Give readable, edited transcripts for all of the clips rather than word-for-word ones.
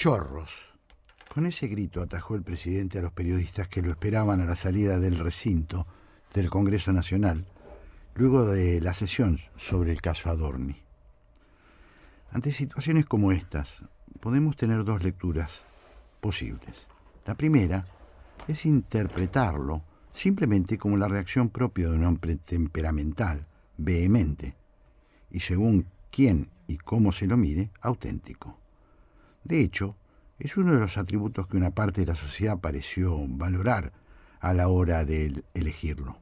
chorros. Con ese grito atajó el presidente a los periodistas que lo esperaban a la salida del recinto del Congreso Nacional, luego de la sesión sobre el caso Adorni. Ante situaciones como estas, podemos tener dos lecturas posibles. La primera es interpretarlo simplemente como la reacción propia de un hombre temperamental, vehemente, y según quién y cómo se lo mire, auténtico. De hecho, es uno de los atributos que una parte de la sociedad pareció valorar a la hora de elegirlo.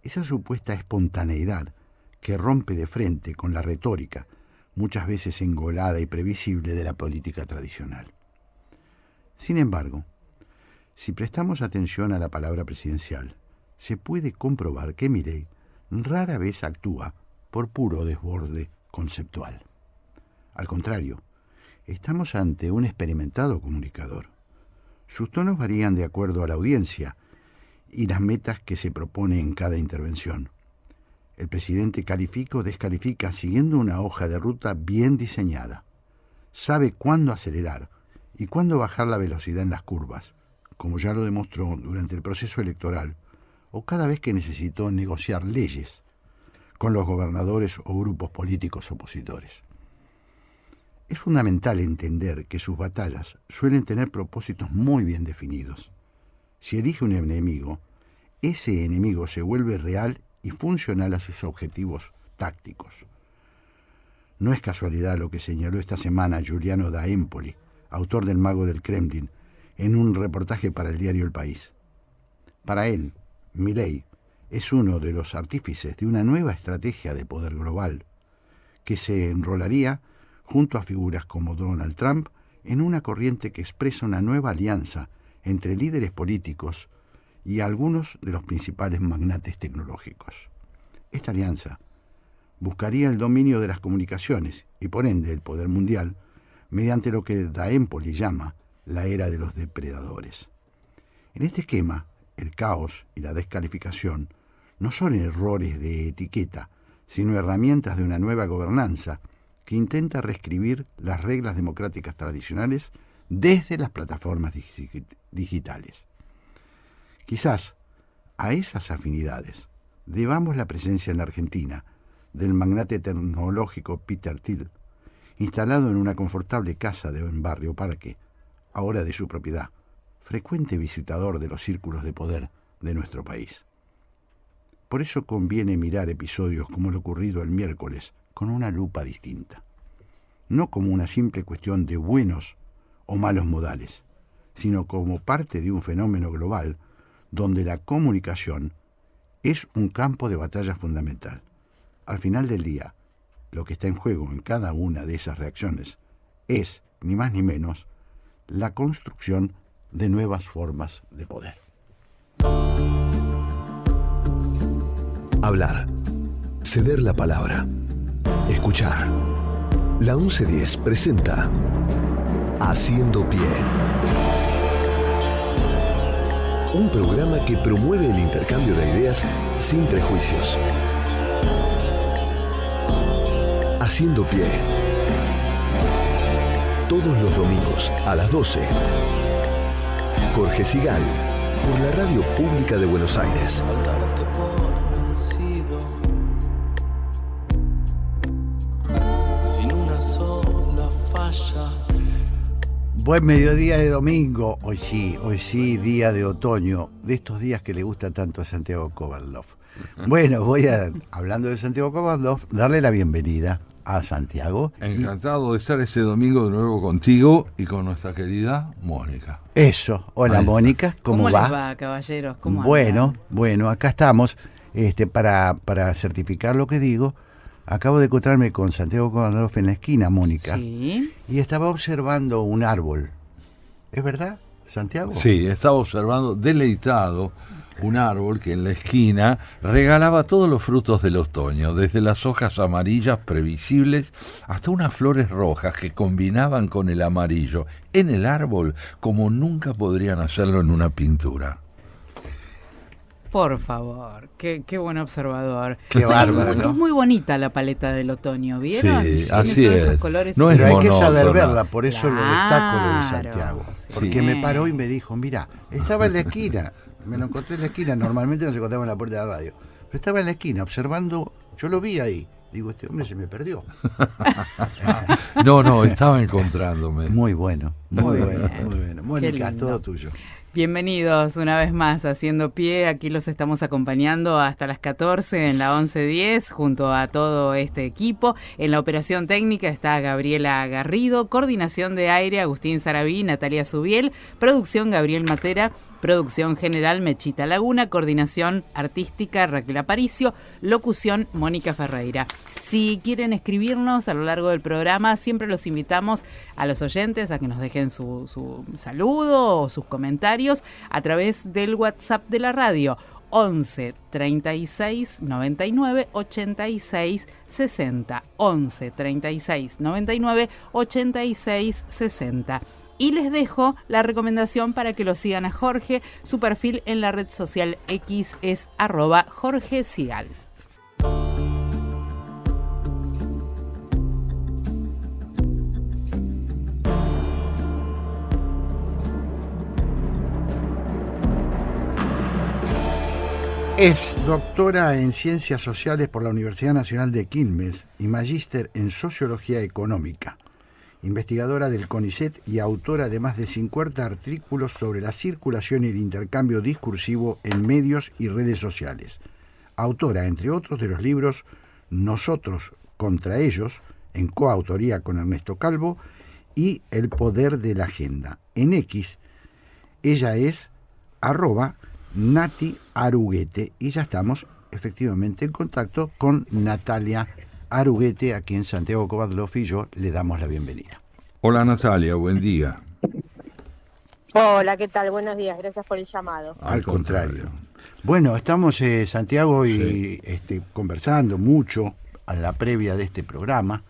Esa supuesta espontaneidad que rompe de frente con la retórica, muchas veces engolada y previsible, de la política tradicional. Sin embargo, si prestamos atención a la palabra presidencial, se puede comprobar que Milei rara vez actúa por puro desborde conceptual. Al contrario, estamos ante un experimentado comunicador. Sus tonos varían de acuerdo a la audiencia y las metas que se propone en cada intervención. El presidente califica o descalifica siguiendo una hoja de ruta bien diseñada. Sabe cuándo acelerar y cuándo bajar la velocidad en las curvas, como ya lo demostró durante el proceso electoral o cada vez que necesitó negociar leyes con los gobernadores o grupos políticos opositores. Es fundamental entender que sus batallas suelen tener propósitos muy bien definidos. Si elige un enemigo, ese enemigo se vuelve real y funcional a sus objetivos tácticos. No es casualidad lo que señaló esta semana Giuliano da Empoli, autor del Mago del Kremlin, en un reportaje para el diario El País. Para él, Milei es uno de los artífices de una nueva estrategia de poder global que se enrolaría junto a figuras como Donald Trump en una corriente que expresa una nueva alianza entre líderes políticos y algunos de los principales magnates tecnológicos. Esta alianza buscaría el dominio de las comunicaciones y por ende el poder mundial mediante lo que da Empoli llama la era de los depredadores. En este esquema, el caos y la descalificación no son errores de etiqueta, sino herramientas de una nueva gobernanza que intenta reescribir las reglas democráticas tradicionales desde las plataformas digitales. Quizás a esas afinidades debamos la presencia en la Argentina del magnate tecnológico Peter Thiel, instalado en una confortable casa de un barrio Parque, ahora de su propiedad, frecuente visitador de los círculos de poder de nuestro país. Por eso conviene mirar episodios como lo ocurrido el miércoles con una lupa distinta, no como una simple cuestión de buenos o malos modales, sino como parte de un fenómeno global donde la comunicación es un campo de batalla fundamental. Al final del día, lo que está en juego en cada una de esas reacciones es, ni más ni menos, la construcción de nuevas formas de poder. Hablar, ceder la palabra, escuchar. La 1110 presenta Haciendo Pie, un programa que promueve el intercambio de ideas sin prejuicios. Haciendo Pie, todos los domingos a las 12. Jorge Sigal, por la Radio Pública de Buenos Aires. Al darte por vencido, sin una sola falla. Buen mediodía de domingo, hoy sí, día de otoño, de estos días que le gusta tanto a Santiago Kovaldov. Bueno, hablando de Santiago Kovaldov, darle la bienvenida a Santiago. Encantado de estar ese domingo de nuevo contigo y con nuestra querida Mónica. Eso, hola Mónica, ¿cómo va? ¿Cómo les va, caballeros? ¿Cómo Bueno, andan? acá estamos para certificar lo que digo. Acabo de encontrarme con Santiago Kovaldov en la esquina, Mónica, Sí. y estaba observando un árbol. ¿Es verdad, Santiago? Sí, estaba observando deleitado un árbol que en la esquina regalaba todos los frutos del otoño, desde las hojas amarillas previsibles hasta unas flores rojas que combinaban con el amarillo en el árbol como nunca podrían hacerlo en una pintura. Por favor, qué buen observador. Qué bárbaro, ¿no? Es muy bonita la paleta del otoño, ¿vieron? Sí, Tiene así todos esos es. colores. No es Pero hay que saber monótona. verla, por eso lo destaco lo de Claro, Santiago. sí. Porque me paró y me dijo, mira, estaba en la esquina, me lo encontré en la esquina, normalmente no se encontraba en la puerta de la radio, pero estaba en la esquina observando, yo lo vi ahí, digo, este hombre se me perdió. No, estaba encontrándome. Muy bueno, muy Muy bueno, bien. muy bueno. Qué Mónica, lindo. todo tuyo. Bienvenidos una vez más a Haciendo Pie, aquí los estamos acompañando hasta las 14 en la 11:10 junto a todo este equipo. En la operación técnica está Gabriela Garrido, coordinación de aire Agustín Sarabí, Natalia Subiel, producción Gabriel Matera, producción general Mechita Laguna, coordinación artística Raquel Aparicio, locución Mónica Ferreira. Si quieren escribirnos a lo largo del programa, siempre los invitamos a los oyentes a que nos dejen su saludo o sus comentarios a través del WhatsApp de la radio 11 36 99 86 60 11 36 99 86 60. Y les dejo la recomendación para que lo sigan a Jorge. Su perfil en la red social X es @JorgeSigal. Es doctora en Ciencias Sociales por la Universidad Nacional de Quilmes y magíster en Sociología Económica. Investigadora del CONICET y autora de más de 50 artículos sobre la circulación y el intercambio discursivo en medios y redes sociales. Autora, entre otros, de los libros Nosotros contra ellos, en coautoría con Ernesto Calvo, y El poder de la agenda. En X, ella es @Nati Aruguete, y ya estamos efectivamente en contacto con Natalia Aruguete, a quien Santiago Kovadlov y yo le damos la bienvenida. Hola Natalia, buen día. Hola, ¿qué tal? Buenos días, gracias por el llamado. Al contrario. Bueno, estamos Santiago y conversando mucho a la previa de este programa,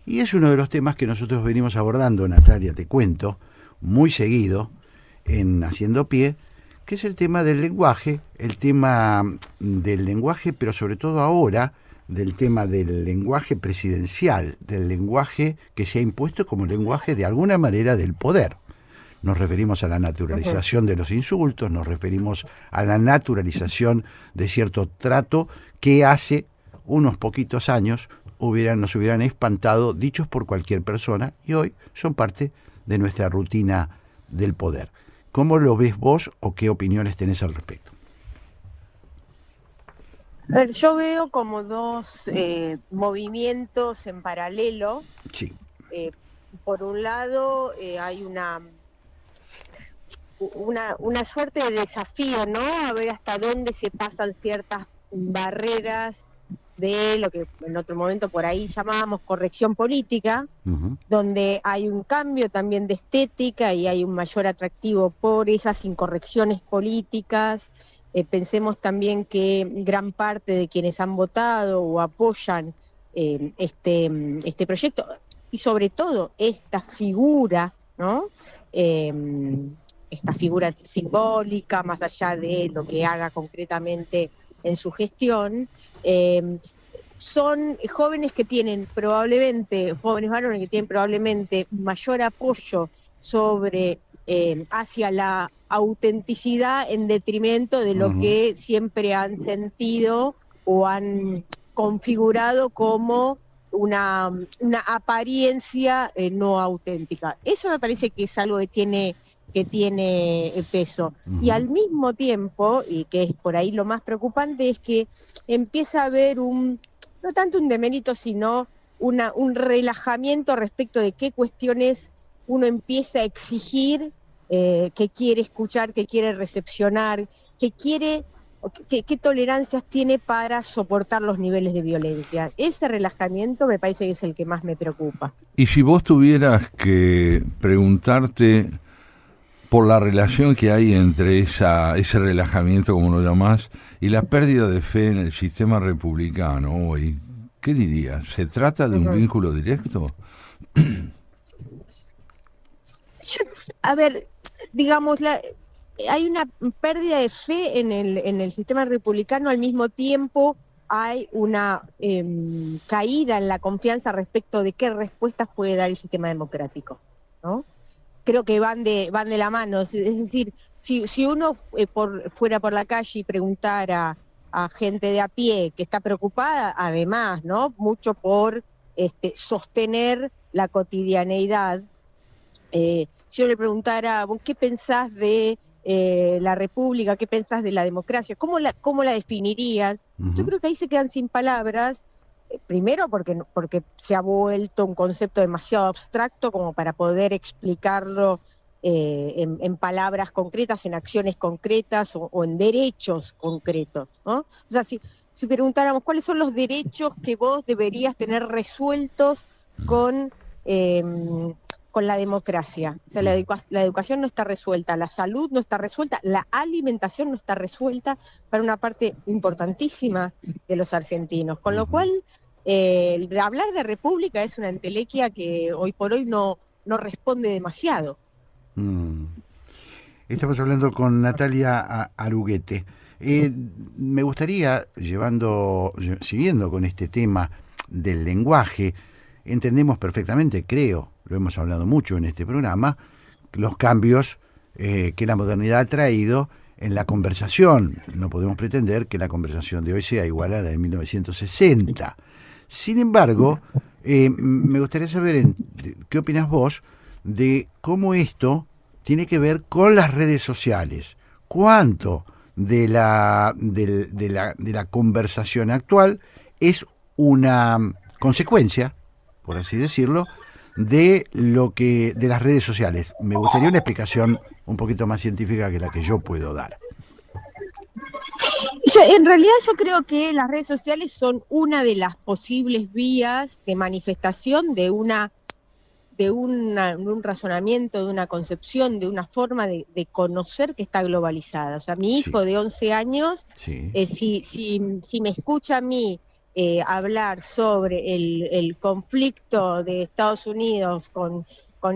y es uno de los temas que nosotros venimos abordando, Natalia, te cuento, muy seguido en Haciendo Pie, que es el tema del lenguaje, pero sobre todo ahora del tema del lenguaje presidencial, del lenguaje que se ha impuesto como lenguaje de alguna manera del poder. Nos referimos a la naturalización de los insultos, nos referimos a la naturalización de cierto trato que hace unos poquitos años nos hubieran espantado, dichos por cualquier persona, y hoy son parte de nuestra rutina del poder. ¿Cómo lo ves vos o qué opiniones tenés al respecto? A ver, yo veo como dos movimientos en paralelo. Sí. Por un lado, hay una suerte de desafío, ¿no? A ver hasta dónde se pasan ciertas barreras de lo que en otro momento por ahí llamábamos corrección política, donde hay un cambio también de estética y hay un mayor atractivo por esas incorrecciones políticas. Pensemos también que gran parte de quienes han votado o apoyan este proyecto, y sobre todo esta figura, ¿no? Esta figura simbólica, más allá de lo que haga concretamente en su gestión, son jóvenes que tienen jóvenes varones que tienen probablemente mayor apoyo hacia la autenticidad en detrimento de lo que siempre han sentido o han configurado como una apariencia no auténtica. Eso me parece que es algo que tiene peso. Y al mismo tiempo, y que es por ahí lo más preocupante, es que empieza a haber no tanto un demérito, sino un relajamiento respecto de qué cuestiones uno empieza a exigir, que quiere escuchar, que quiere recepcionar, qué tolerancias tiene para soportar los niveles de violencia. Ese relajamiento me parece que es el que más me preocupa. Y si vos tuvieras que preguntarte por la relación que hay entre ese relajamiento, como lo llamás, y la pérdida de fe en el sistema republicano hoy, ¿qué dirías? ¿Se trata de un vínculo directo? A ver, digamos, hay una pérdida de fe en el sistema republicano, al mismo tiempo hay una caída en la confianza respecto de qué respuestas puede dar el sistema democrático, ¿no? Creo que van de la mano, es decir, si uno fuera por la calle y preguntara a gente de a pie que está preocupada, además, ¿no? Mucho por sostener la cotidianeidad. Si yo le preguntara, ¿vos qué pensás de la república, qué pensás de la democracia? ¿Cómo la definirías? Yo creo que ahí se quedan sin palabras, primero porque se ha vuelto un concepto demasiado abstracto como para poder explicarlo en palabras concretas, en acciones concretas o en derechos concretos, ¿no? O sea, si preguntáramos cuáles son los derechos que vos deberías tener resueltos con la democracia. O sea, la educación no está resuelta, la salud no está resuelta, la alimentación no está resuelta para una parte importantísima de los argentinos. Con lo cual, hablar de república es una entelequia que hoy por hoy no responde demasiado. Estamos hablando con Natalia Aruguete. Me gustaría, siguiendo con este tema del lenguaje, entendemos perfectamente, creo, lo hemos hablado mucho en este programa, los cambios que la modernidad ha traído en la conversación. No podemos pretender que la conversación de hoy sea igual a la de 1960. Sin embargo, me gustaría saber qué opinas vos de cómo esto tiene que ver con las redes sociales. ¿Cuánto de la conversación actual es una consecuencia, por así decirlo, de las redes sociales? Me gustaría una explicación un poquito más científica que la que yo puedo dar. En realidad yo creo que las redes sociales son una de las posibles vías de manifestación de un razonamiento, de una concepción, de una forma de conocer que está globalizada. O sea, mi hijo de 11 años, si me escucha a mí hablar sobre el conflicto de Estados Unidos con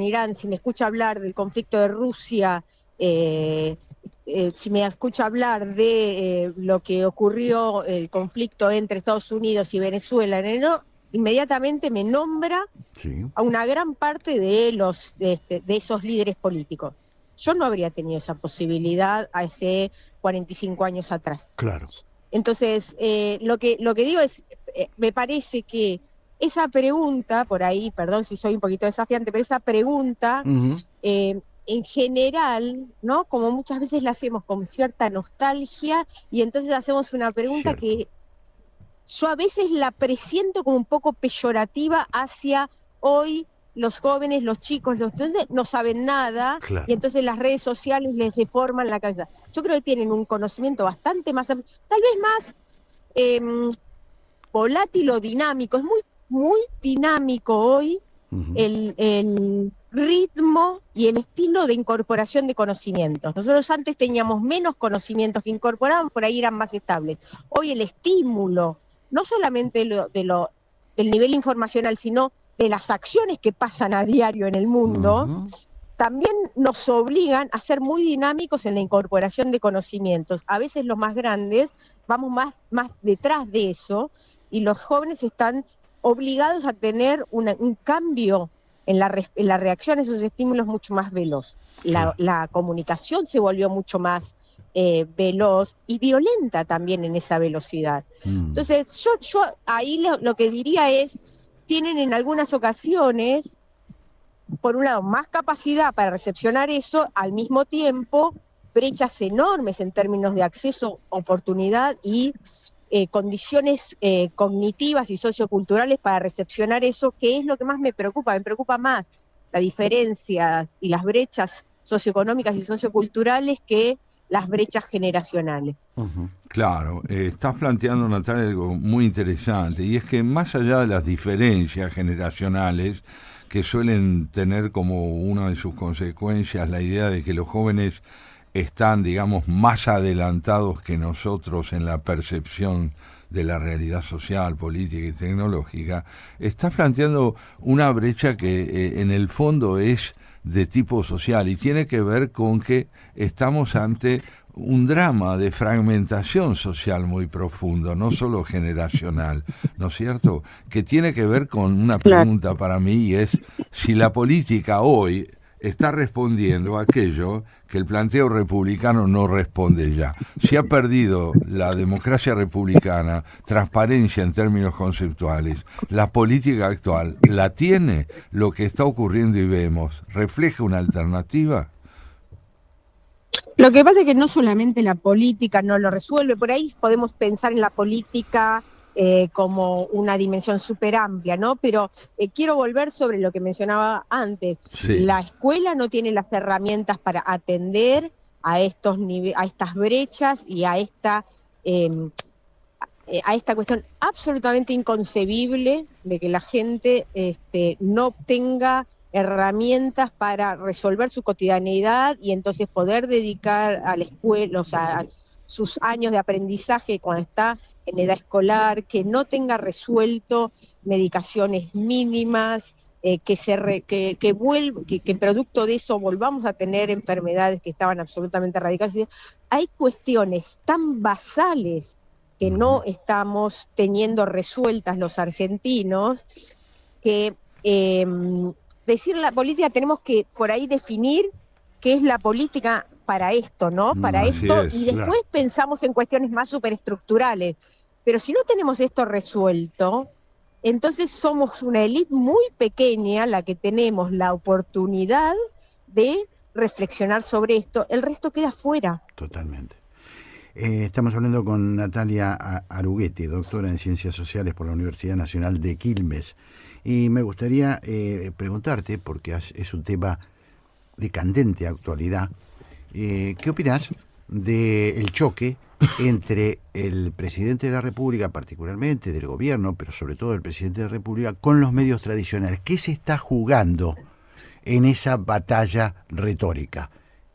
Irán, si me escucha hablar del conflicto de Rusia, si me escucha hablar de lo que ocurrió, el conflicto entre Estados Unidos y Venezuela en enero, inmediatamente me nombra a una gran parte de esos líderes políticos. Yo no habría tenido esa posibilidad hace 45 años atrás. Claro. Entonces, lo que digo es, me parece que esa pregunta, por ahí, perdón si soy un poquito desafiante, pero esa pregunta, en general, ¿no? Como muchas veces la hacemos con cierta nostalgia, y entonces hacemos una pregunta que yo a veces la presiento como un poco peyorativa hacia hoy. Los jóvenes, los chicos, los estudiantes no saben nada, y entonces las redes sociales les deforman la cabeza. Yo creo que tienen un conocimiento bastante más, tal vez más volátil o dinámico. Es muy, muy dinámico hoy el ritmo y el estilo de incorporación de conocimientos. Nosotros antes teníamos menos conocimientos que incorporábamos, por ahí eran más estables. Hoy el estímulo, no solamente del nivel informacional, sino de las acciones que pasan a diario en el mundo, también nos obligan a ser muy dinámicos en la incorporación de conocimientos. A veces los más grandes vamos más detrás de eso, y los jóvenes están obligados a tener un cambio en la reacción a esos estímulos mucho más veloz. La comunicación se volvió mucho más veloz y violenta también en esa velocidad. Entonces yo ahí lo que diría es, tienen en algunas ocasiones, por un lado, más capacidad para recepcionar eso, al mismo tiempo brechas enormes en términos de acceso, oportunidad y condiciones cognitivas y socioculturales para recepcionar eso, que es lo que más me preocupa. Me preocupa más la diferencia y las brechas socioeconómicas y socioculturales que las brechas generacionales. Claro, estás planteando, Natalia, algo muy interesante, y es que más allá de las diferencias generacionales que suelen tener como una de sus consecuencias la idea de que los jóvenes están, digamos, más adelantados que nosotros en la percepción de la realidad social, política y tecnológica, está planteando una brecha que en el fondo es de tipo social, y tiene que ver con que estamos ante un drama de fragmentación social muy profundo, no solo generacional, ¿no es cierto? Que tiene que ver con una pregunta para mí, y es si la política hoy está respondiendo a aquello que el planteo republicano no responde ya. Si ha perdido la democracia republicana transparencia en términos conceptuales, la política actual la tiene. Lo que está ocurriendo y vemos, ¿refleja una alternativa? Lo que pasa es que no solamente la política no lo resuelve, por ahí podemos pensar en la política como una dimensión súper amplia, ¿no? Pero quiero volver sobre lo que mencionaba antes. Sí. La escuela no tiene las herramientas para atender a estas brechas y a esta cuestión absolutamente inconcebible de que la gente no tenga herramientas para resolver su cotidianeidad y entonces poder dedicar a la escuela, o sea, a sus años de aprendizaje cuando está en edad escolar, que no tenga resuelto medicaciones mínimas, que producto de eso volvamos a tener enfermedades que estaban absolutamente erradicadas. Hay cuestiones tan basales que no estamos teniendo resueltas los argentinos, que decir la política, tenemos que por ahí definir qué es la política para esto, ¿no? Para esto, y después pensamos en cuestiones más superestructurales. Pero si no tenemos esto resuelto, entonces somos una élite muy pequeña la que tenemos la oportunidad de reflexionar sobre esto. El resto queda fuera. Totalmente. Estamos hablando con Natalia Aruguete, doctora en Ciencias Sociales por la Universidad Nacional de Quilmes. Y me gustaría preguntarte, porque es un tema de candente actualidad, ¿qué opinás del choque entre el presidente de la República, particularmente del gobierno, pero sobre todo el presidente de la República, con los medios tradicionales? ¿Qué se está jugando en esa batalla retórica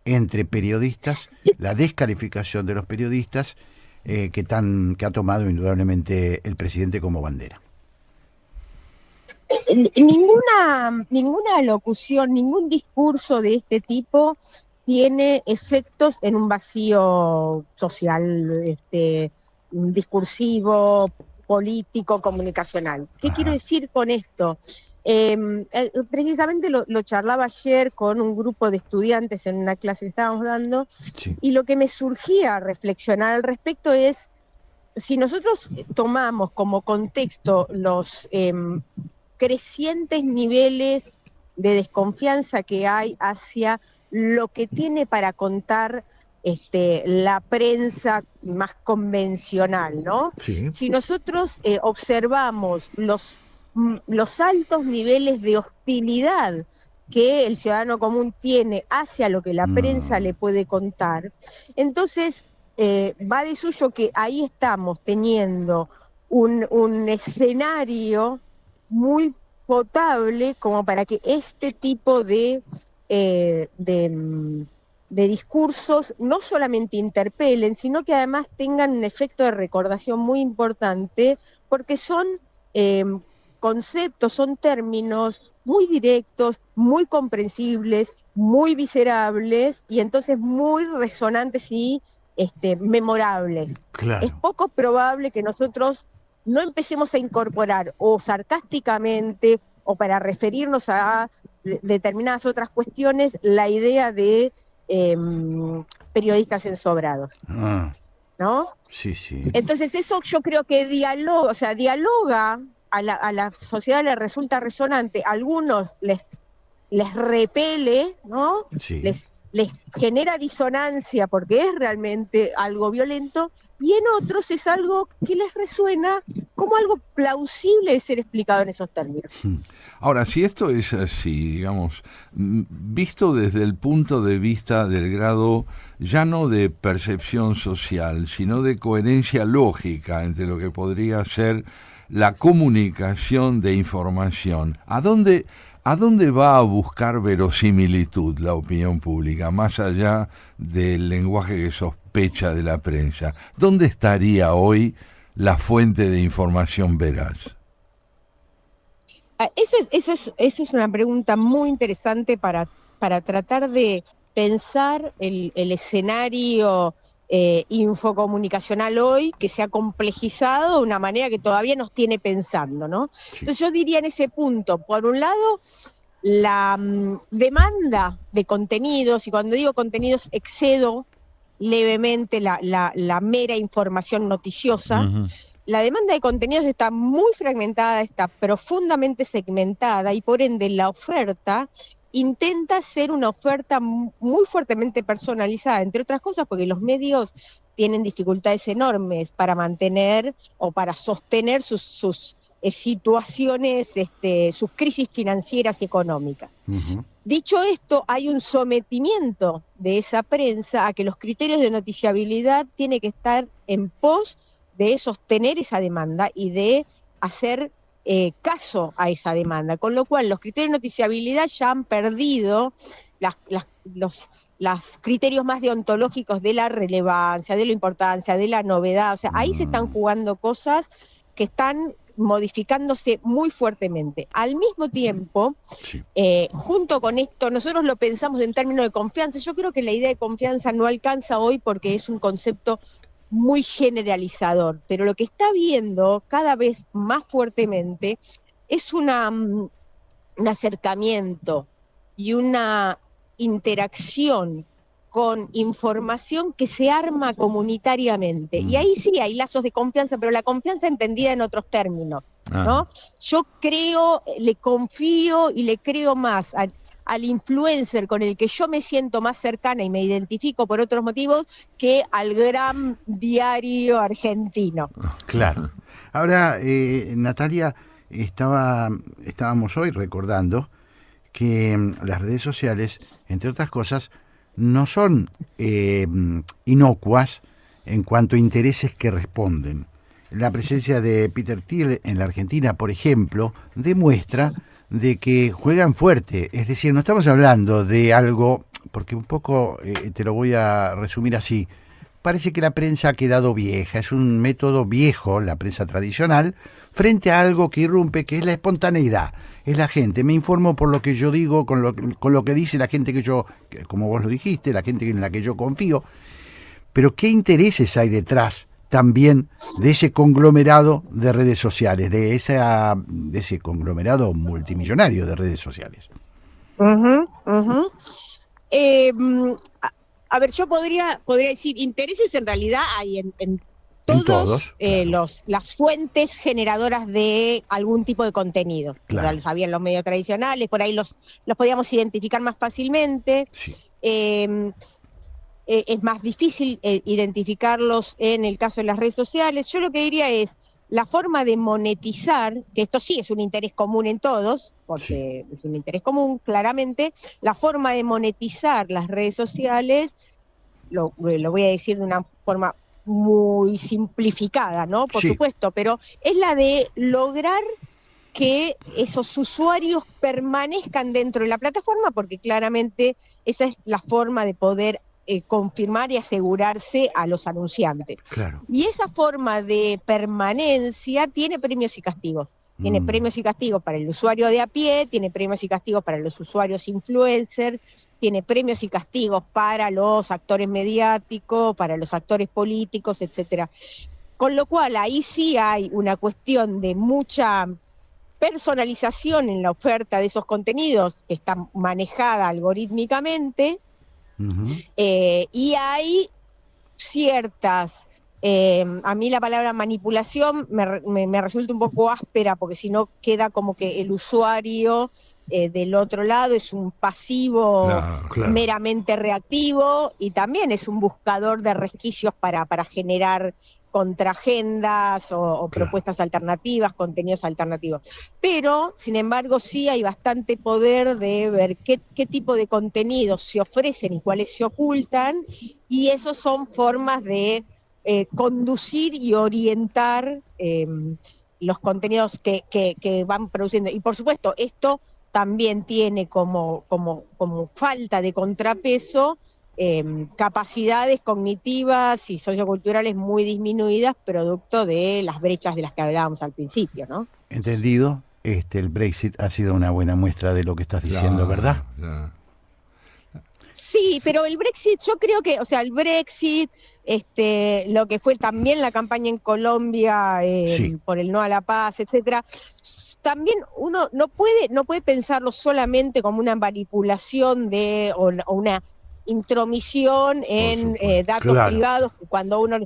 entre periodistas, la descalificación de los periodistas que ha tomado indudablemente el presidente como bandera? Ninguna locución, ningún discurso de este tipo tiene efectos en un vacío social, discursivo, político, comunicacional. ¿Qué quiero decir con esto? Precisamente lo charlaba ayer con un grupo de estudiantes en una clase que estábamos dando, sí. Y lo que me surgía a reflexionar al respecto es, si nosotros tomamos como contexto los crecientes niveles de desconfianza que hay hacia lo que tiene para contar la prensa más convencional, ¿no? Sí. Si nosotros observamos los altos niveles de hostilidad que el ciudadano común tiene hacia lo que la prensa le puede contar, entonces va de suyo que ahí estamos teniendo un escenario muy potable como para que este tipo de discursos no solamente interpelen, sino que además tengan un efecto de recordación muy importante, porque son conceptos, son términos muy directos, muy comprensibles, muy viscerables y entonces muy resonantes y memorables. Claro. Es poco probable que nosotros no empecemos a incorporar o sarcásticamente o para referirnos a determinadas otras cuestiones la idea de periodistas ensobrados, ¿no? Sí, sí. Entonces eso yo creo que dialoga, a la sociedad le resulta resonante, a algunos les repele, ¿no? Sí. Les genera disonancia porque es realmente algo violento, y en otros es algo que les resuena como algo plausible de ser explicado en esos términos. Ahora, si esto es así, digamos, visto desde el punto de vista del grado ya no de percepción social, sino de coherencia lógica entre lo que podría ser la comunicación de información, ¿a dónde va a buscar verosimilitud la opinión pública, más allá del lenguaje que sospecha de la prensa? ¿Dónde estaría hoy la fuente de información veraz? Eso es una pregunta muy interesante para para tratar de pensar el escenario infocomunicacional hoy, que se ha complejizado de una manera que todavía nos tiene pensando, ¿no? Sí. Entonces yo diría en ese punto, por un lado, la demanda de contenidos, y cuando digo contenidos excedo levemente la mera información noticiosa. Ujú. La demanda de contenidos está muy fragmentada, está profundamente segmentada y por ende la oferta intenta ser una oferta muy fuertemente personalizada, entre otras cosas porque los medios tienen dificultades enormes para mantener o para sostener sus situaciones, sus crisis financieras y económicas. Ujú. Dicho esto, hay un sometimiento de esa prensa a que los criterios de noticiabilidad tienen que estar en pos de sostener esa demanda y de hacer caso a esa demanda, con lo cual los criterios de noticiabilidad ya han perdido los criterios más deontológicos de la relevancia, de la importancia, de la novedad. O sea, ahí se están jugando cosas que están modificándose muy fuertemente. Al mismo tiempo, Sí. junto con esto, nosotros lo pensamos en términos de confianza. Yo creo que la idea de confianza no alcanza hoy porque es un concepto muy generalizador, pero lo que está viendo cada vez más fuertemente es un acercamiento y una interacción con información que se arma comunitariamente. Y ahí sí hay lazos de confianza, pero la confianza entendida en otros términos, ¿no? Yo creo, le confío y le creo más al influencer con el que yo me siento más cercana y me identifico por otros motivos que al gran diario argentino. Claro. Ahora, Natalia, estábamos hoy recordando que las redes sociales, entre otras cosas, no son inocuas en cuanto a intereses que responden. La presencia de Peter Thiel en la Argentina, por ejemplo, demuestra de que juegan fuerte. Es decir, no estamos hablando de algo, porque un poco te lo voy a resumir así. Parece que la prensa ha quedado vieja, es un método viejo, la prensa tradicional, frente a algo que irrumpe, que es la espontaneidad. Es la gente, me informo por lo que yo digo, con lo que dice la gente como vos lo dijiste, la gente en la que yo confío. Pero ¿qué intereses hay detrás también de ese conglomerado de redes sociales, de ese conglomerado multimillonario de redes sociales? A ver, yo podría decir, intereses en realidad hay en todos, claro. Las fuentes generadoras de algún tipo de contenido. Claro. Ya lo sabían los medios tradicionales, por ahí los podíamos identificar más fácilmente. Sí. Es más difícil identificarlos en el caso de las redes sociales. Yo lo que diría es, la forma de monetizar, que esto sí es un interés común en todos, porque es un interés común, claramente, la forma de monetizar las redes sociales, lo voy a decir de una forma muy simplificada, ¿no? Por supuesto, pero es la de lograr que esos usuarios permanezcan dentro de la plataforma, porque claramente esa es la forma de poder confirmar y asegurarse a los anunciantes. Claro. Y esa forma de permanencia tiene premios y castigos. Tiene premios y castigos para el usuario de a pie, tiene premios y castigos para los usuarios influencers, tiene premios y castigos para los actores mediáticos, para los actores políticos, etcétera. Con lo cual ahí sí hay una cuestión de mucha personalización en la oferta de esos contenidos que está manejada algorítmicamente. Y hay ciertas, a mí la palabra manipulación me resulta un poco áspera, porque si no queda como que el usuario del otro lado es un pasivo Claro. meramente reactivo, y también es un buscador de resquicios para generar contraagendas o propuestas alternativas, contenidos alternativos. Pero, sin embargo, sí hay bastante poder de ver qué tipo de contenidos se ofrecen y cuáles se ocultan, y esos son formas de conducir y orientar los contenidos que van produciendo. Y, por supuesto, esto también tiene como falta de contrapeso capacidades cognitivas y socioculturales muy disminuidas, producto de las brechas de las que hablábamos al principio, ¿no? Entendido. El Brexit ha sido una buena muestra de lo que estás diciendo, ¿verdad? Claro. Sí, pero el Brexit, yo creo que, o sea, el Brexit, lo que fue también la campaña en Colombia Sí. por el no a la paz, etcétera, también uno no puede pensarlo solamente como una manipulación o una intromisión en supuesto. datos Claro. privados, cuando uno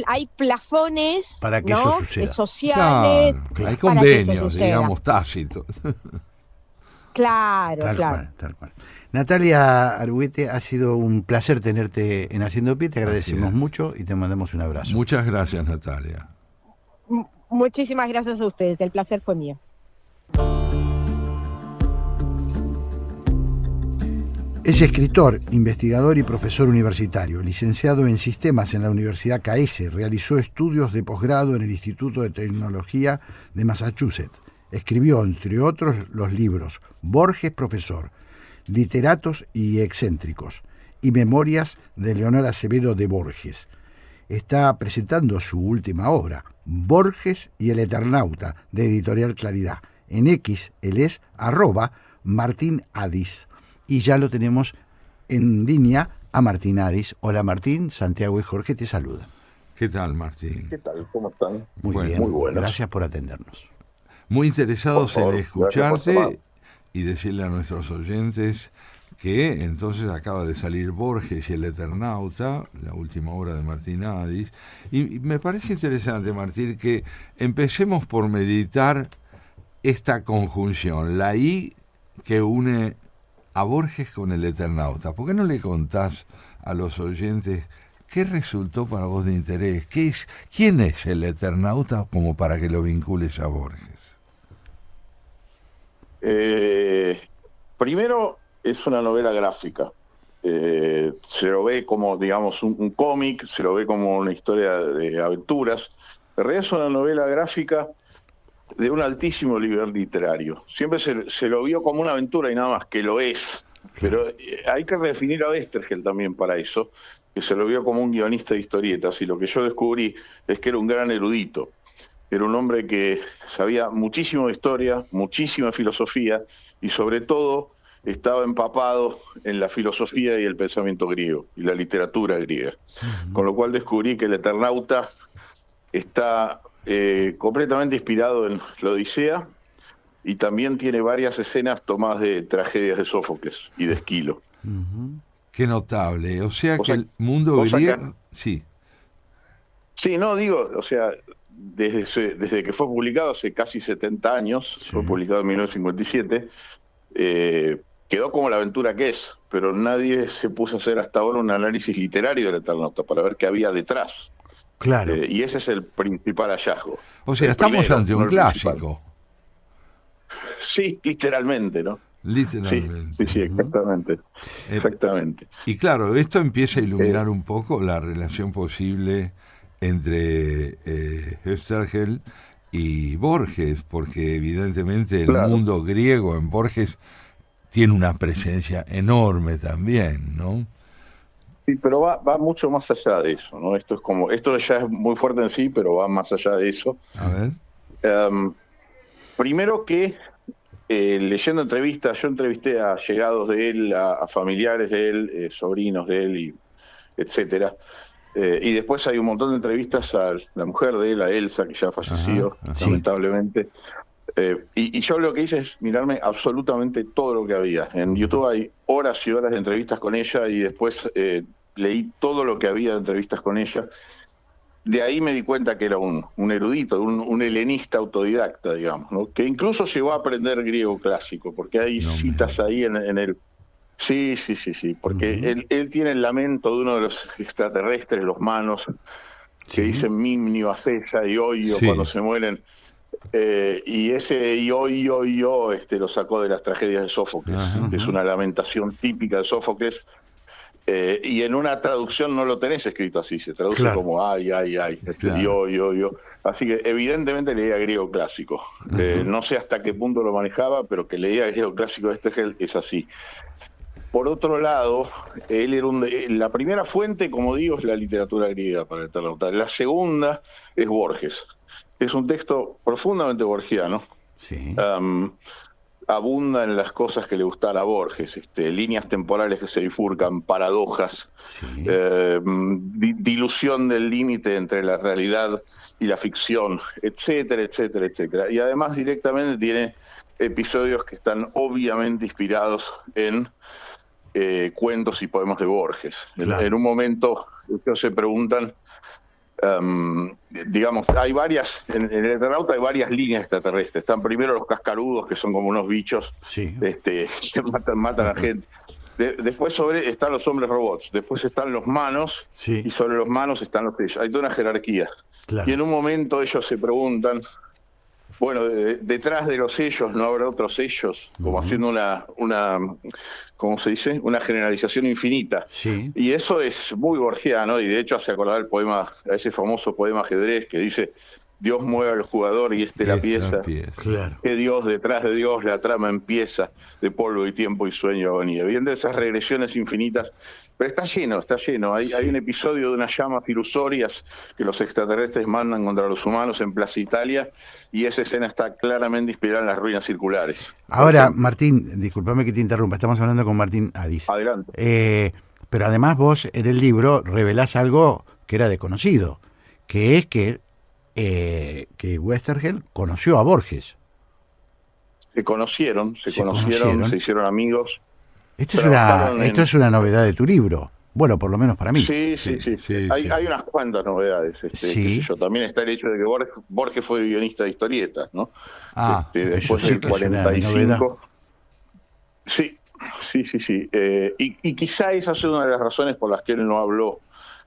hay plafones, Para que ¿no? eso suceda. Sociales, Claro, hay para que eso convenios, suceda. digamos, tácitos. Claro, Tal claro. cual, tal cual. Natalia Arguete, ha sido un placer tenerte en Haciendo Pie, te agradecemos es. mucho y te mandamos un abrazo. Muchas gracias, Natalia. Muchísimas gracias a ustedes, el placer fue mío. Es escritor, investigador y profesor universitario, licenciado en Sistemas en la Universidad CAES, realizó estudios de posgrado en el Instituto de Tecnología de Massachusetts. Escribió, entre otros, los libros Borges, profesor, Literatos y excéntricos y Memorias de Leonor Acevedo de Borges. Está presentando su última obra, Borges y el Eternauta, de Editorial Claridad. En X, él es @MartinAdis. Y ya lo tenemos en línea a Martín Adis. Hola Martín, Santiago y Jorge te saludan. ¿Qué tal, Martín? ¿Qué tal? ¿Cómo están? Muy Bueno, bien, muy buenos. gracias por atendernos. Muy interesados Por favor, en gracias por escucharte llamar. y decirle a nuestros oyentes que entonces acaba de salir Borges y el Eternauta, la última obra de Martín Adis, y me parece interesante, Martín, que empecemos por meditar esta conjunción, la I que une a Borges con el Eternauta. ¿Por qué no le contás a los oyentes qué resultó para vos de interés? ¿Quién es el Eternauta como para que lo vincules a Borges? Primero, es una novela gráfica. Se lo ve como, digamos, un cómic, se lo ve como una historia de aventuras. En realidad es una novela gráfica de un altísimo nivel literario. Siempre se lo vio como una aventura y nada más, que lo es. Pero hay que redefinir a Oesterheld también para eso, que se lo vio como un guionista de historietas, y lo que yo descubrí es que era un gran erudito. Era un hombre que sabía muchísimo de historia, muchísima filosofía, y sobre todo estaba empapado en la filosofía y el pensamiento griego, y la literatura griega. Con lo cual descubrí que el Eternauta está completamente inspirado en la Odisea, y también tiene varias escenas tomadas de tragedias de Sófocles y de Esquilo. Qué notable. O sea que Cosa- el mundo cosa que- griego... Sí. Sí, no, digo, o sea, desde que fue publicado hace casi 70 años, Sí. fue publicado en 1957, quedó como la aventura que es, pero nadie se puso a hacer hasta ahora un análisis literario del Eternauta para ver qué había detrás. Claro. Y ese es el principal hallazgo. O sea, El estamos primero, ante no un el principal. clásico. Sí, literalmente, ¿no? Sí, Literalmente. sí, exactamente. Exactamente. Y claro, esto empieza a iluminar un poco la relación posible entre Oesterheld y Borges, porque evidentemente el Claro. mundo griego en Borges tiene una presencia enorme también, ¿no? Sí, pero va mucho más allá de eso, ¿no? Esto ya es muy fuerte en sí, pero va más allá de eso. A ver. Primero que leyendo entrevistas, yo entrevisté a allegados de él, a familiares de él, sobrinos de él, y etcétera. Y después hay un montón de entrevistas a la mujer de él, a Elsa, que ya falleció, Ajá, sí. lamentablemente. Y yo lo que hice es mirarme absolutamente todo lo que había. En YouTube hay horas y horas de entrevistas con ella, y después leí todo lo que había de entrevistas con ella. De ahí me di cuenta que era un erudito, un helenista autodidacta, digamos, ¿no? Que incluso llegó a aprender griego clásico, porque hay No me citas ahí en el... Sí, porque él tiene el lamento de uno de los extraterrestres, los manos, que Sí. dicen mimnio, acella y oyo Sí. cuando se mueren. Y ese yo lo sacó de las tragedias de Sófocles. Ajá. Es una lamentación típica de Sófocles. Y en una traducción no lo tenés escrito así, se traduce Claro. como ay. Claro. Yo. Así que evidentemente leía griego clásico. No sé hasta qué punto lo manejaba, pero que leía griego clásico de Oesterheld es así. Por otro lado, él era la primera fuente, como digo, es la literatura griega para el Eternauta. La segunda es Borges. Es un texto profundamente borgiano. Sí. abunda en las cosas que le gustan a Borges, líneas temporales que se bifurcan, paradojas, Sí. Dilución del límite entre la realidad y la ficción, etcétera, etcétera, etcétera. Y además directamente tiene episodios que están obviamente inspirados en cuentos y poemas de Borges. Claro. En un momento ellos se preguntan, digamos, hay varias, en el Eternauta hay varias líneas extraterrestres. Están primero los cascarudos, que son como unos bichos Sí. que matan a gente. Después están los hombres robots, después están los manos, Sí. y sobre los manos están los sellos. Hay toda una jerarquía. Claro. Y en un momento ellos se preguntan, bueno, detrás de los sellos no habrá otros sellos, como haciendo una ¿cómo se dice? Una generalización infinita. Sí. Y eso es muy borgiano, y de hecho hace acordar el poema, a ese famoso poema Ajedrez, que dice: Dios mueve al jugador y la pieza. Claro. Que Dios, detrás de Dios, la trama empieza, de polvo y tiempo y sueño agonía. Viendo esas regresiones infinitas, pero está lleno, está lleno. Hay un episodio de unas llamas ilusorias que los extraterrestres mandan contra los humanos en Plaza Italia, y esa escena está claramente inspirada en las ruinas circulares. Ahora, Martín, discúlpame que te interrumpa, estamos hablando con Martín Adis. Adelante. Pero además vos en el libro revelás algo que era desconocido, que es que Westergel conoció a Borges. Se conocieron, se conocieron. se hicieron amigos. Esto Trabajaron es una novedad de tu libro. Bueno, por lo menos para mí. Sí. Hay unas cuantas novedades. Sí. Qué sé yo. También está el hecho de que Borges fue guionista de historietas, ¿no? Después eso sí del que es una 45. Sí. Y quizá esa es una de las razones por las que él no habló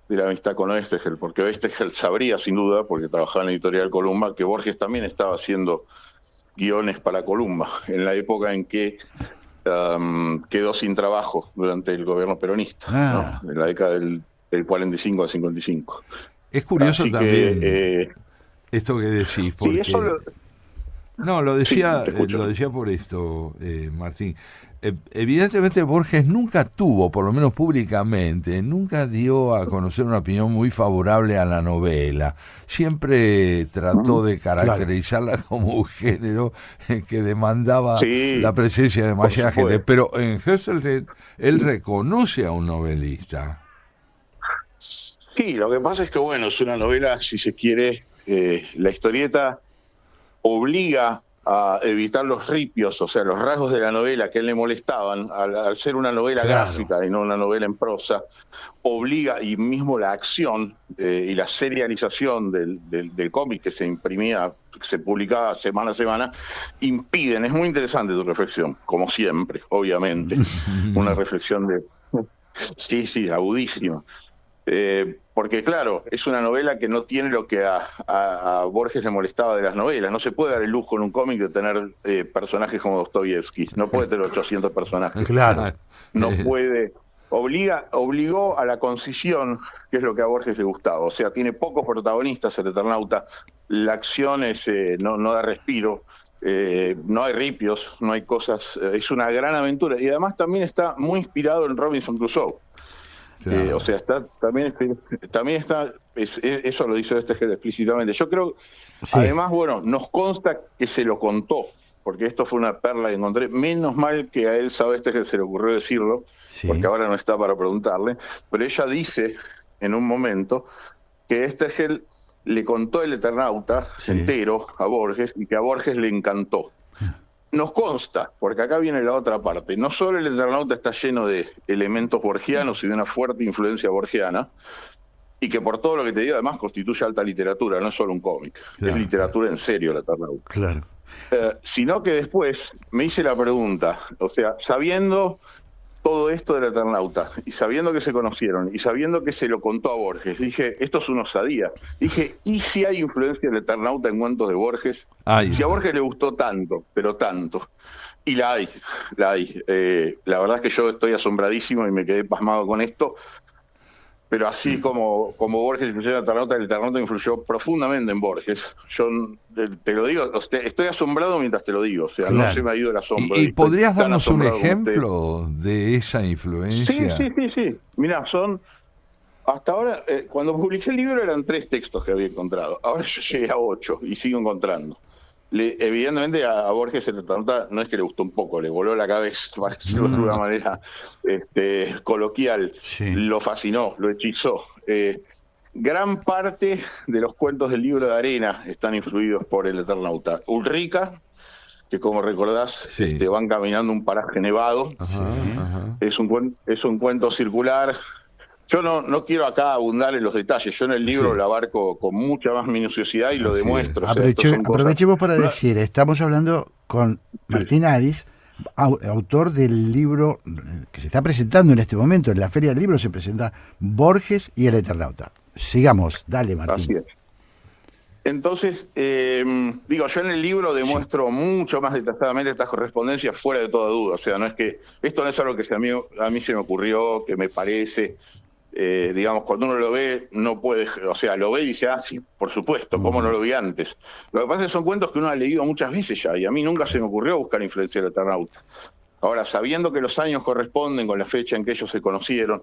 de la amistad con Oesterheld, porque Oesterheld sabría, sin duda, porque trabajaba en la editorial Columba, que Borges también estaba haciendo guiones para Columba, en la época en que quedó sin trabajo durante el gobierno peronista, ¿no? En la década del 45 al 55. Es curioso Así también que, esto que decís, porque... Sí, eso lo decía, te escucho. lo decía por esto, Martín. Evidentemente Borges nunca tuvo, por lo menos públicamente, nunca dio a conocer una opinión muy favorable a la novela. Siempre trató de caracterizarla como un género que demandaba la presencia de demasiada gente. Pero en Husserl él reconoce a un novelista. Sí, lo que pasa es que, bueno, es una novela, si se quiere, la historieta obliga a evitar los ripios, o sea, los rasgos de la novela que a él le molestaban, al ser una novela gráfica y no una novela en prosa, obliga, y mismo la acción y la serialización del cómic que se imprimía, que se publicaba semana a semana, impiden. Es muy interesante tu reflexión, como siempre, obviamente, una reflexión de... Sí, agudísima. Porque claro, es una novela que no tiene lo que a Borges le molestaba de las novelas. No se puede dar el lujo en un cómic de tener personajes como Dostoyevsky. No puede tener 800 personajes. Claro. No puede. Obligó a la concisión, que es lo que a Borges le gustaba. O sea, tiene pocos protagonistas el Eternauta. La acción no da respiro. No hay ripios, no hay cosas. Es una gran aventura. Y además también está muy inspirado en Robinson Crusoe. O sea, también está, eso lo dice Oesterheld explícitamente. Yo creo, además, bueno, nos consta que se lo contó, porque esto fue una perla que encontré. Menos mal que a Elsa Oesterheld se le ocurrió decirlo, porque ahora no está para preguntarle, pero ella dice en un momento que Oesterheld le contó el Eternauta entero a Borges y que a Borges le encantó. Nos consta, porque acá viene la otra parte. No solo el Eternauta está lleno de elementos borgianos y de una fuerte influencia borgiana, y que por todo lo que te digo, además constituye alta literatura, no es solo un cómic, es literatura en serio el Eternauta. Claro. Sino que después me hice la pregunta, o sea, sabiendo todo esto del Eternauta, y sabiendo que se conocieron, y sabiendo que se lo contó a Borges, dije, esto es una osadía. Dije, ¿y si hay influencia del Eternauta en cuentos de Borges? Si a Borges le gustó tanto, pero tanto, y la hay. La verdad es que yo estoy asombradísimo y me quedé pasmado con esto, pero así como Borges influyó en el Eternauta influyó profundamente en Borges. Yo te lo digo, estoy asombrado mientras te lo digo, o sea, no se me ha ido el asombro. ¿Y podrías darnos un ejemplo de esa influencia? Sí. Mirá, hasta ahora, cuando publiqué el libro eran 3 textos que había encontrado. Ahora yo llegué a 8 y sigo encontrando. Evidentemente a Borges el Eternauta no es que le gustó un poco, le voló la cabeza, para decirlo de una manera coloquial. Sí. Lo fascinó, lo hechizó. Gran parte de los cuentos del Libro de Arena están influidos por el Eternauta. Ulrica, que como recordás, Sí. van caminando un paraje nevado. Ajá. Es un cuento circular. Yo no quiero acá abundar en los detalles. Yo en el libro Sí. lo abarco con mucha más minuciosidad y lo Así demuestro. O sea, estos son cosas- Aprovechemos para decir, estamos hablando con Martín Adis, autor del libro que se está presentando en este momento. En la Feria del Libro se presenta Borges y el Eternauta. Sigamos, dale, Así Martín. es. Entonces, digo, yo en el libro demuestro mucho más detalladamente estas correspondencias fuera de toda duda. O sea, no es que esto no es algo que a mí se me ocurrió, que me parece, digamos, cuando uno lo ve, no puede, o sea, lo ve y dice, ah, sí, por supuesto, ¿cómo no lo vi antes? Lo que pasa es que son cuentos que uno ha leído muchas veces ya, y a mí nunca se me ocurrió buscar influencia del Eternauta. Ahora, sabiendo que los años corresponden con la fecha en que ellos se conocieron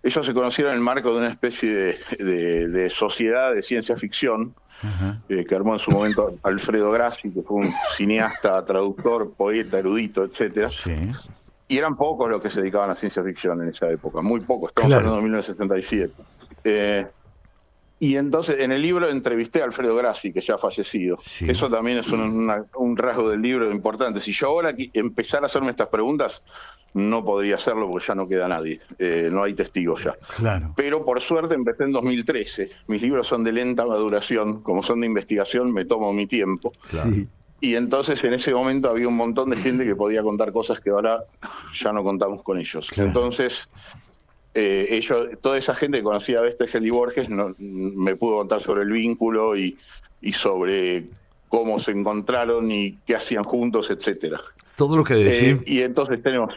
en el marco de una especie de sociedad de ciencia ficción, Ajá. que armó en su momento Alfredo Grassi, que fue un cineasta, traductor, poeta, erudito, etcétera. Sí. Y eran pocos los que se dedicaban a ciencia ficción en esa época, muy pocos, estamos Claro. hablando de 1977. Y entonces en el libro entrevisté a Alfredo Grassi, que ya ha fallecido. Sí. Eso también es un rasgo del libro importante. Si yo ahora empezara a hacerme estas preguntas, no podría hacerlo porque ya no queda nadie, no hay testigos ya. Claro. Pero por suerte empecé en 2013. Mis libros son de lenta maduración, como son de investigación me tomo mi tiempo. Sí. Y entonces en ese momento había un montón de gente que podía contar cosas que ahora ya no contamos con ellos. Claro. Entonces, toda esa gente que conocía a Bestechel y Borges me pudo contar sobre el vínculo y sobre cómo se encontraron y qué hacían juntos, etcétera. Todo lo que decís, Y entonces tenemos...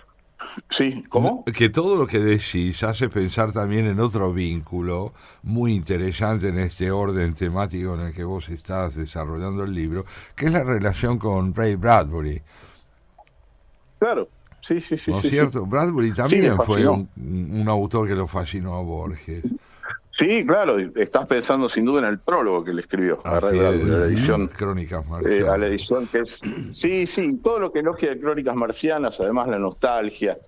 ¿Sí? ¿Cómo? que todo lo que decís hace pensar también en otro vínculo muy interesante en este orden temático en el que vos estás desarrollando el libro, que es la relación con Ray Bradbury, Claro. Sí. ¿no es sí, cierto? sí. Bradbury Sí, también me fue fascinó. un autor que lo fascinó a Borges. Sí, claro, estás pensando sin duda en el prólogo que le escribió a Así Ray Bradbury, es, a la edición, Crónicas a Marcianas. la edición que es... Sí, todo lo que elogia de Crónicas Marcianas, además la nostalgia,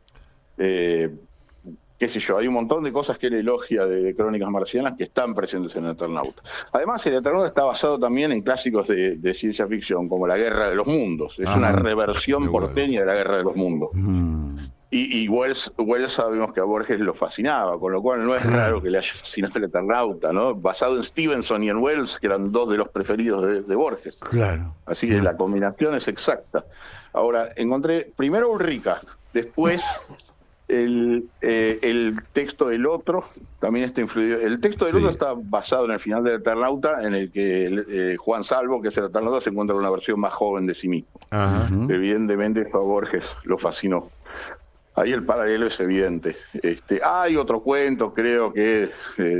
qué sé yo, hay un montón de cosas que él elogia de Crónicas Marcianas que están presentes en el Eternauta. Además, el Eternauta está basado también en clásicos de ciencia ficción, como La Guerra de los Mundos. Es Ajá, una de reversión Wells. porteña de La Guerra de los Mundos. Mm. Y Wells sabemos que a Borges lo fascinaba, con lo cual no es raro que le haya fascinado el Eternauta, ¿no? Basado en Stevenson y en Wells, que eran dos de los preferidos de Borges. Claro. Así que la combinación es exacta. Ahora, encontré primero Ulrica, después el texto del otro, también está influido. El texto del Sí. otro está basado en el final del Eternauta, en el que Juan Salvo, que es el Eternauta, se encuentra una versión más joven de sí mismo. Ajá. Evidentemente eso a Borges lo fascinó. Ahí el paralelo es evidente. Hay otro cuento, creo que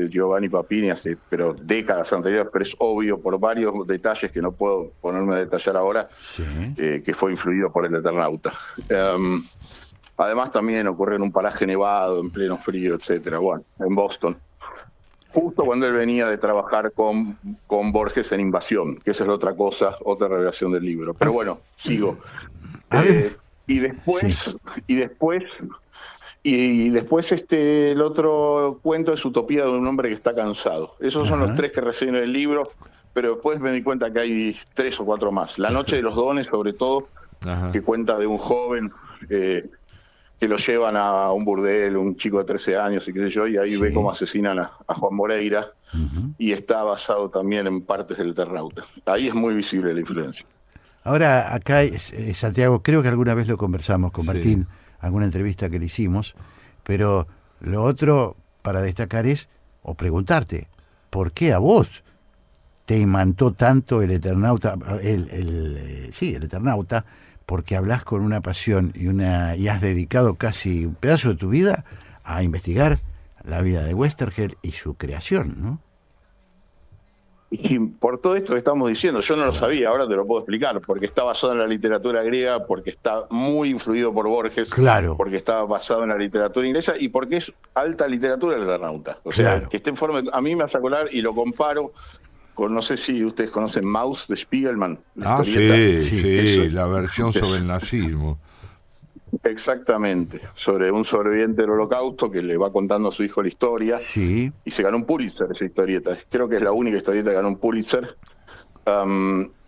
Giovanni Papini hace, pero décadas anteriores, pero es obvio por varios detalles que no puedo ponerme a detallar ahora, Sí. que fue influido por el Eternauta. Además también ocurre en un paraje nevado, en pleno frío, etcétera. Bueno, en Boston. Justo cuando él venía de trabajar con Borges en Invasión, que esa es la otra cosa, otra revelación del libro. Pero bueno, sigo. A ver. Y después, Sí. el otro cuento es Utopía de un hombre que está cansado. Esos son Ajá. los tres que reciben el libro, pero después me di cuenta que hay 3 o 4 más. La noche de los dones, sobre todo, Ajá. que cuenta de un joven que lo llevan a un burdel, un chico de 13 años y qué sé yo, y ahí Sí. ve cómo asesinan a Juan Moreira, Ujú. y está basado también en partes del Eternauta. Ahí es muy visible la influencia. Ahora, acá, Santiago, creo que alguna vez lo conversamos con Sí. Martín, alguna entrevista que le hicimos, pero lo otro para destacar es, o preguntarte, ¿por qué a vos te imantó tanto el Eternauta, el Eternauta, porque hablas con una pasión y has dedicado casi un pedazo de tu vida a investigar la vida de Westergel y su creación, ¿no? Y por todo esto que estamos diciendo, yo no lo sabía, ahora te lo puedo explicar, porque está basado en la literatura griega, porque está muy influido por Borges, Claro. porque está basado en la literatura inglesa y porque es alta literatura el Eternauta. O sea, Claro. que esté en forma, a mí me hace acordar y lo comparo no sé si ustedes conocen Maus de Spiegelman. La Sí, historieta. sí, la versión sobre el nazismo. Exactamente, sobre un sobreviviente del Holocausto que le va contando a su hijo la historia. Sí. Y se ganó un Pulitzer esa historieta. Creo que es la única historieta que ganó un Pulitzer.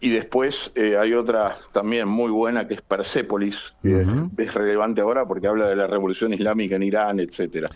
Y después hay otra también muy buena que es Persépolis, que es relevante ahora porque habla de la revolución islámica en Irán, etcétera.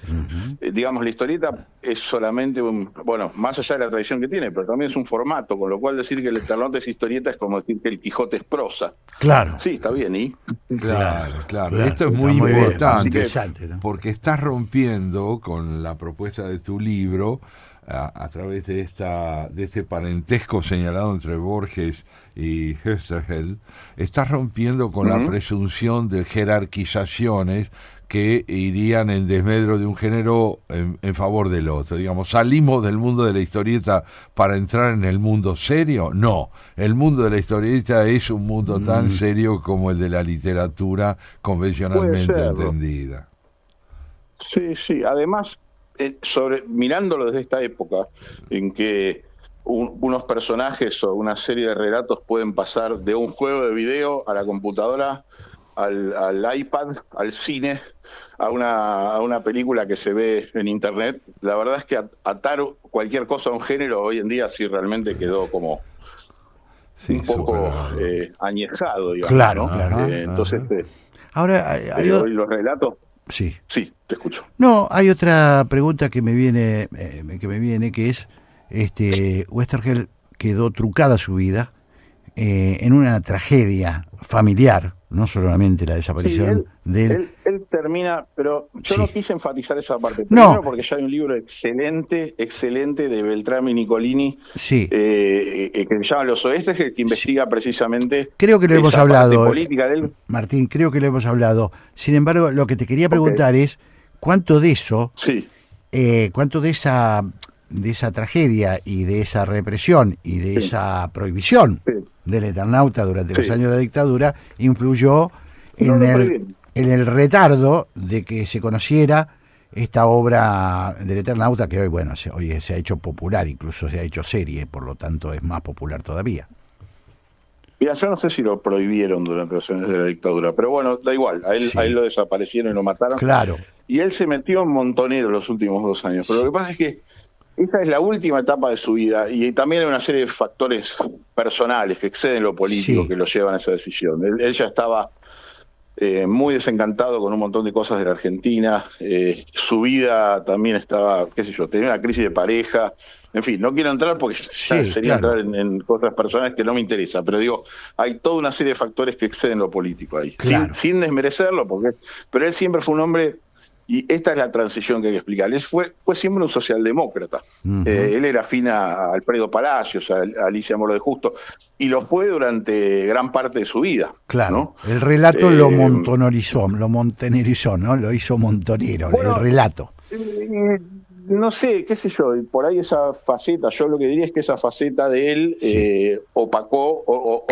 Digamos, la historieta es solamente bueno, más allá de la tradición que tiene, pero también es un formato, con lo cual decir que el Eternauta es historieta es como decir que el Quijote es prosa. Claro. Sí, está bien, ¿y? Claro. Esto es muy Está muy bien, importante interesante, ¿no? porque estás rompiendo con la propuesta de tu libro a través de este parentesco señalado entre Borges y Hüsterheld, estás rompiendo con la presunción de jerarquizaciones que irían en desmedro de un género en favor del otro. Digamos, ¿salimos del mundo de la historieta para entrar en el mundo serio? No, el mundo de la historieta es un mundo tan serio como el de la literatura convencionalmente entendida. Sí, además, mirándolo desde esta época en que unos personajes o una serie de relatos pueden pasar de un juego de video a la computadora, al iPad, al cine, a una película que se ve en internet, la verdad es que atar cualquier cosa a un género hoy en día sí realmente quedó como un poco añejado, digamos. Claro, ¿no? claro. Entonces, Ahora, hoy los relatos... Sí. Sí, te escucho. No, hay otra pregunta que me viene, que es, Oesterheld quedó trucada su vida en una tragedia familiar, no solamente la desaparición de él. Él termina, pero yo no quise enfatizar esa parte. No. Primero porque ya hay un libro excelente de Beltrami y Nicolini, Sí. Que se llama Los Oestes, que investiga precisamente. Creo que lo hemos esa hablado, parte política de él. Martín, creo que lo hemos hablado. Sin embargo, lo que te quería preguntar es, ¿cuánto de eso, cuánto de esa tragedia y de esa represión y de esa prohibición del Eternauta durante los años de la dictadura influyó en el retardo de que se conociera esta obra del Eternauta, que hoy, bueno, hoy se ha hecho popular, incluso se ha hecho serie, por lo tanto es más popular todavía? Mira, yo no sé si lo prohibieron durante los años de la dictadura, pero bueno, da igual, a él lo desaparecieron y lo mataron. Claro. Y él se metió en montonero los últimos 2 años, pero lo que pasa es que esa es la última etapa de su vida y también hay una serie de factores personales que exceden lo político que lo llevan a esa decisión. Él ya estaba muy desencantado con un montón de cosas de la Argentina, su vida también estaba, qué sé yo, tenía una crisis de pareja, en fin, no quiero entrar porque sería entrar en cosas personales que no me interesa, pero digo, hay toda una serie de factores que exceden lo político ahí, sin desmerecerlo, pero él siempre fue un hombre. Y esta es la transición que hay que explicar. Él fue siempre un socialdemócrata. Él era afín a Alfredo Palacios, a Alicia Moro de Justo, y lo fue durante gran parte de su vida. Claro, ¿no? El relato lo montonerizó, ¿no? Lo hizo montonero, el relato. No sé, qué sé yo, por ahí esa faceta, yo lo que diría es que esa faceta de él opacó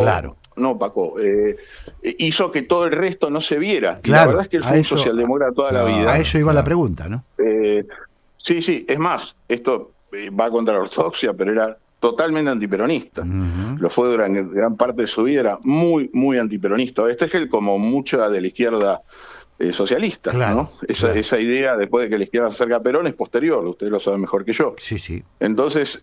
no opacó, hizo que todo el resto no se viera. Claro, la verdad es que él fue un socialdemócrata toda la vida. A eso iba la pregunta, ¿no? Sí, es más, esto va contra la ortodoxia, pero era totalmente antiperonista. Lo fue durante gran parte de su vida, era muy, muy antiperonista. Este es él, como mucha de la izquierda socialista, ¿no? Esa idea, después de que la izquierda se acerca a Perón, es posterior, ustedes lo saben mejor que yo. Sí. Entonces,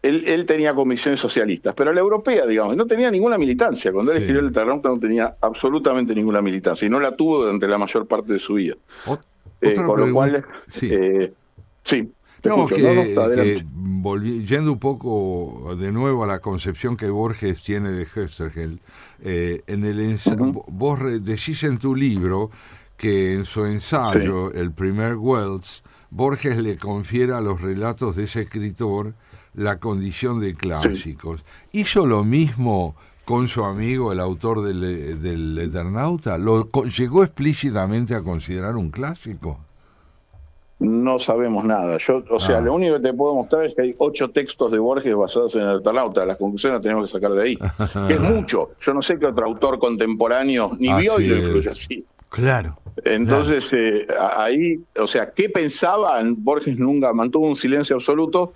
él tenía convicciones socialistas, pero la europea, digamos, no tenía ninguna militancia. Cuando él escribió el Eternauta no tenía absolutamente ninguna militancia, y no la tuvo durante la mayor parte de su vida. Con lo cual, yendo un poco de nuevo a la concepción que Borges tiene de Hüsterheld, vos decís en tu libro que en su ensayo, el primer Wells, Borges le confiere a los relatos de ese escritor la condición de clásicos. ¿Hizo lo mismo con su amigo, el autor del Eternauta? ¿Lo llegó explícitamente a considerar un clásico? No sabemos nada. Lo único que te puedo mostrar es que hay 8 textos de Borges basados en el Eternauta. Las conclusiones las tenemos que sacar de ahí. Es mucho. Yo no sé qué otro autor contemporáneo ni vio y lo influye así. Claro. Entonces, ahí, ¿qué pensaban? Borges nunca mantuvo un silencio absoluto,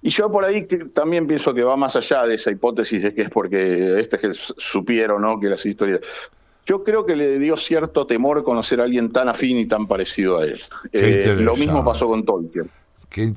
Y yo por ahí también pienso que va más allá de esa hipótesis de que es porque que supieron, ¿no?, que las historias... Yo creo que le dio cierto temor conocer a alguien tan afín y tan parecido a él. Lo mismo pasó con Tolkien.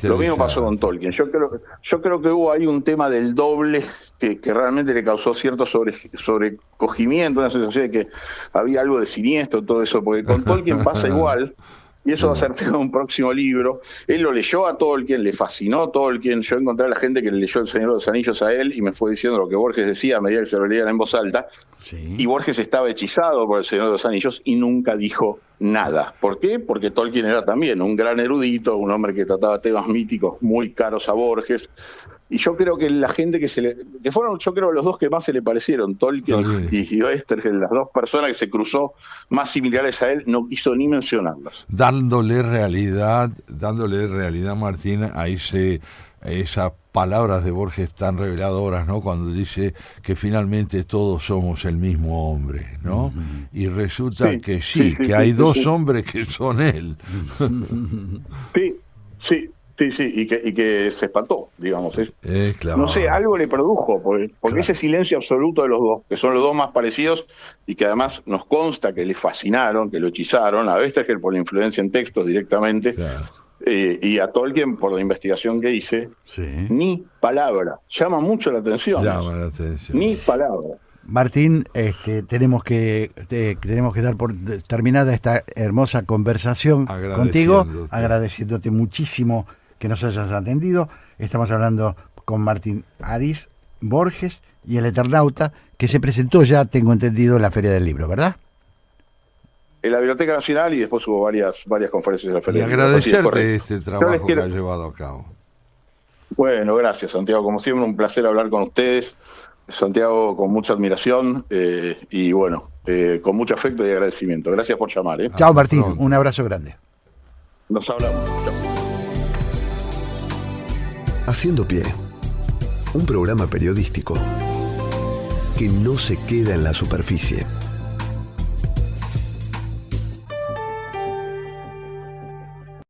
Lo mismo pasó con Tolkien. Yo creo que hubo ahí un tema del doble que realmente le causó cierto sobrecogimiento, una sensación de que había algo de siniestro, todo eso, porque con Tolkien pasa igual. Y eso va a ser tema de un próximo libro. Él lo leyó a Tolkien, le fascinó Tolkien. Yo encontré a la gente que le leyó El Señor de los Anillos a él y me fue diciendo lo que Borges decía a medida que se lo leían en voz alta. Sí. Y Borges estaba hechizado por El Señor de los Anillos y nunca dijo nada. ¿Por qué? Porque Tolkien era también un gran erudito, un hombre que trataba temas míticos muy caros a Borges. Y yo creo que la gente que fueron, yo creo, los dos que más se le parecieron, Tolkien y Oesterheld, las dos personas que se cruzó más similares a él, no quiso ni mencionarlas. Dándole realidad, Martín, a esas palabras de Borges tan reveladoras, ¿no? Cuando dice que finalmente todos somos el mismo hombre, ¿no? Y resulta que hay dos hombres que son él. Sí, y que se espantó, digamos. Claro. No sé, algo le produjo, porque claro, ese silencio absoluto de los dos, que son los dos más parecidos y que además nos consta que le fascinaron, que lo hechizaron, a Oesterheld por la influencia en textos directamente, claro, y a Tolkien por la investigación que hice, ni palabra. Llama mucho la atención. Ni palabra. Martín, tenemos que dar por terminada esta hermosa conversación contigo, agradeciéndote muchísimo que nos hayas atendido. Estamos hablando con Martín Adís Borges y El Eternauta, que se presentó ya, tengo entendido, en la Feria del Libro, ¿verdad? En la Biblioteca Nacional y después hubo varias conferencias en la Feria del Libro. Y agradecerte este trabajo que has llevado a cabo. Bueno, gracias, Santiago. Como siempre, un placer hablar con ustedes. Santiago, con mucha admiración y bueno, con mucho afecto y agradecimiento. Gracias por llamar. Chao, Martín. Un abrazo grande. Nos hablamos. Chao. Haciendo Pie, un programa periodístico que no se queda en la superficie.